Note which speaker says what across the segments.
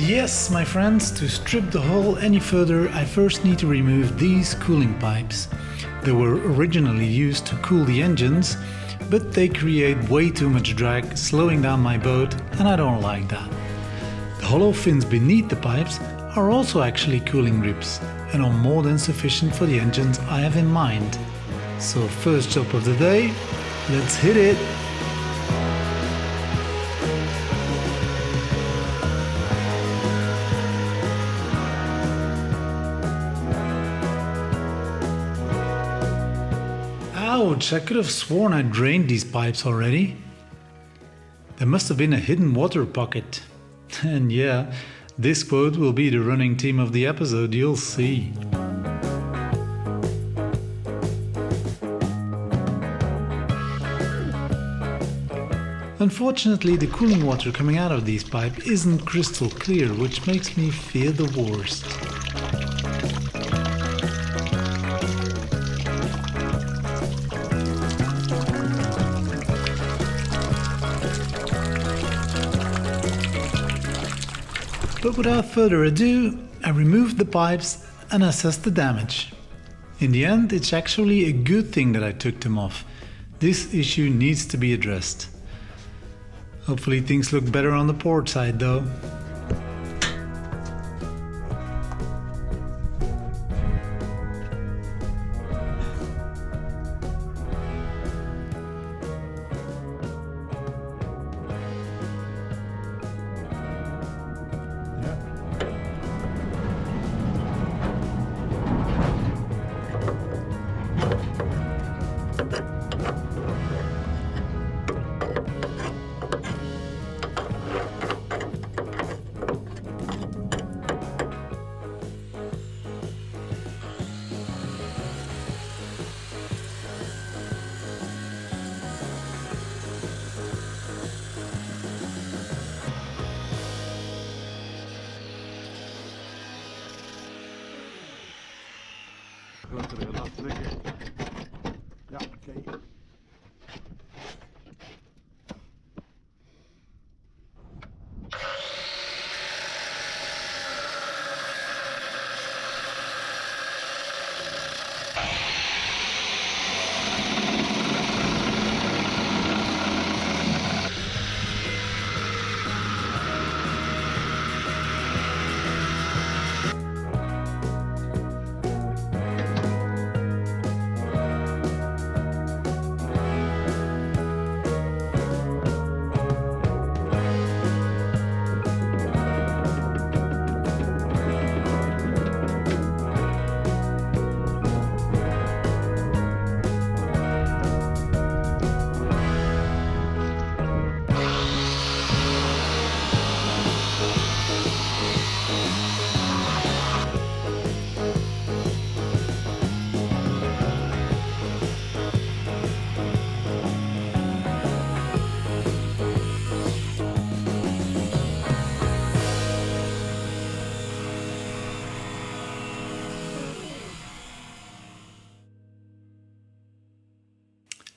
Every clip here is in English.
Speaker 1: Yes, my friends, to strip the hull any further, I first need to remove these cooling pipes. They were originally used to cool the engines, but they create way too much drag, slowing down my boat, and I don't like that. The hollow fins beneath the pipes are also actually cooling ribs and are more than sufficient for the engines I have in mind. So first job of the day, let's hit it! Ouch, I could have sworn I drained these pipes already. There must have been a hidden water pocket. And yeah, this quote will be the running theme of the episode, you'll see. Unfortunately, the cooling water coming out of these pipes isn't crystal clear, which makes me fear the worst. But without further ado, I removed the pipes and assessed the damage. In the end, it's actually a good thing that I took them off. This issue needs to be addressed. Hopefully things look better on the port side though.
Speaker 2: Ja, oké.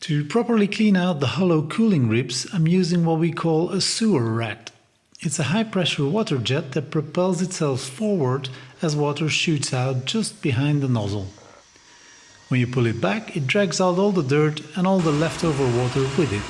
Speaker 1: To properly clean out the hollow cooling ribs, I'm using what we call a sewer rat. It's a high-pressure water jet that propels itself forward as water shoots out just behind the nozzle. When you pull it back, it drags out all the dirt and all the leftover water with it.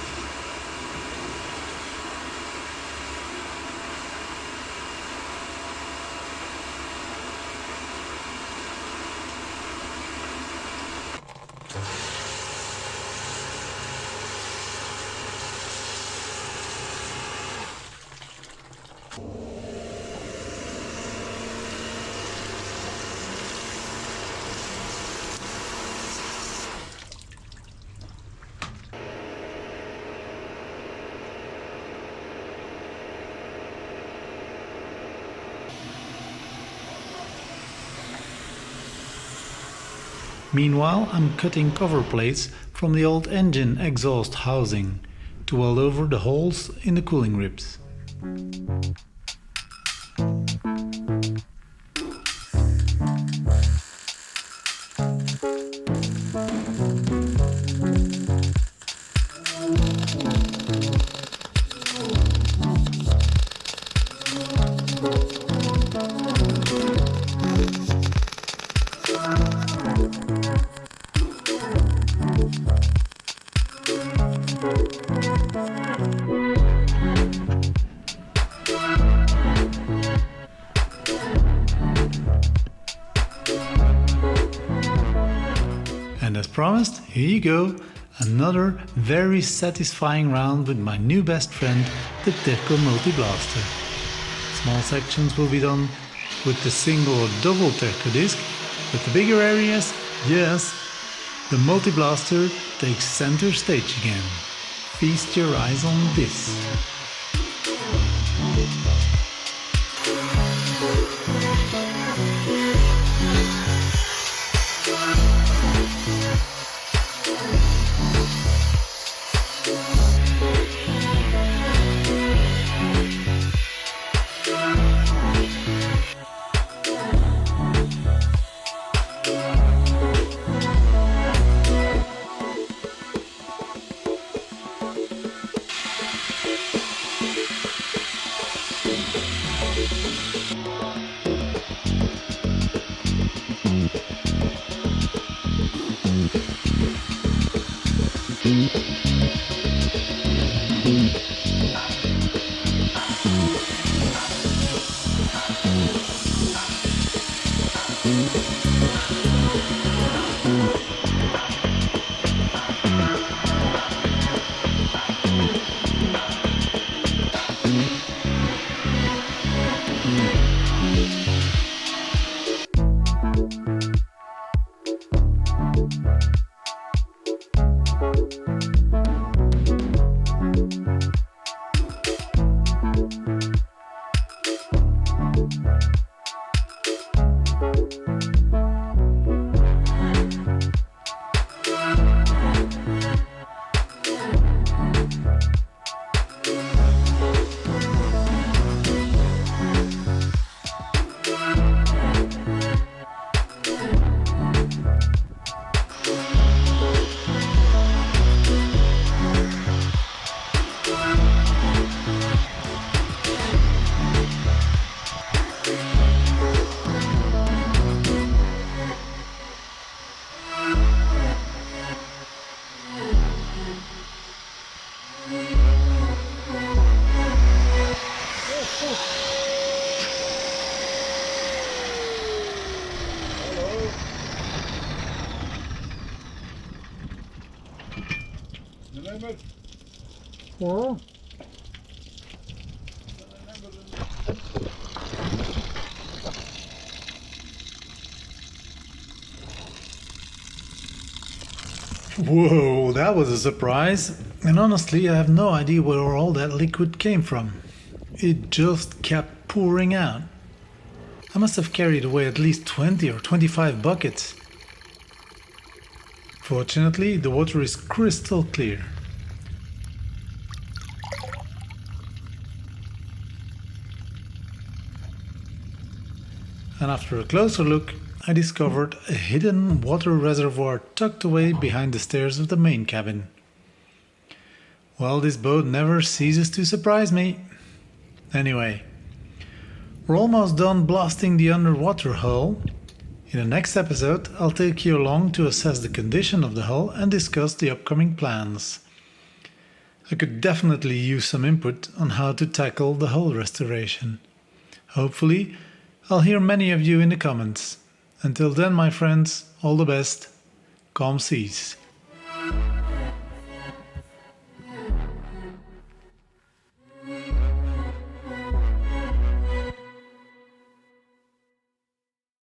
Speaker 1: Meanwhile, I'm cutting cover plates from the old engine exhaust housing to weld over the holes in the cooling ribs. And as promised, here you go, another very satisfying round with my new best friend, the Tercoo Multi-Blaster. Small sections will be done with the single or double Tercoo disc, but the bigger areas, yes, the Multi-Blaster takes center stage again. Feast your eyes on this.
Speaker 2: Ja.
Speaker 1: Whoa, that was a surprise. And honestly, I have no idea where all that liquid came from. It just kept pouring out. I must have carried away at least 20 or 25 buckets. Fortunately, the water is crystal clear. And after a closer look, I discovered a hidden water reservoir tucked away behind the stairs of the main cabin. Well, this boat never ceases to surprise me. Anyway, we're almost done blasting the underwater hull. In the next episode, I'll take you along to assess the condition of the hull and discuss the upcoming plans. I could definitely use some input on how to tackle the hull restoration. Hopefully, I'll hear many of you in the comments. Until then, my friends, all the best. Calm seas.